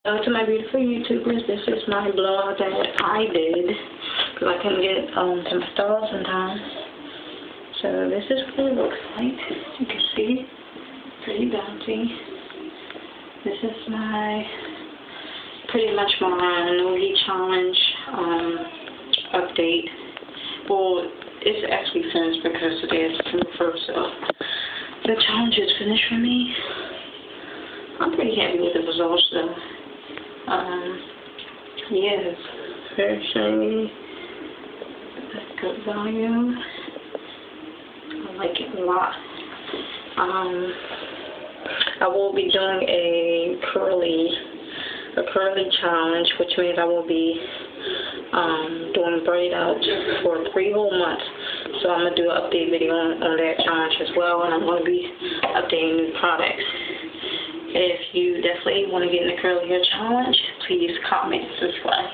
Hello to my beautiful YouTubers. This is my blog that I did because I couldn't get to my stall sometimes. So this is what it looks like. You can see, pretty bouncy. This is my pretty much my Nogi challenge update. Well, it's actually finished because today is December 1st, so the challenge is finished for me. I'm pretty happy with the results though. Yeah, it's very shiny. That's good volume. I like it a lot. I will be doing a curly challenge, which means I will be doing braid out for 3 whole months. So I'm gonna do an update video on that challenge as well, and I'm gonna be updating new products. If you definitely want to get in the curly hair challenge, please comment and subscribe.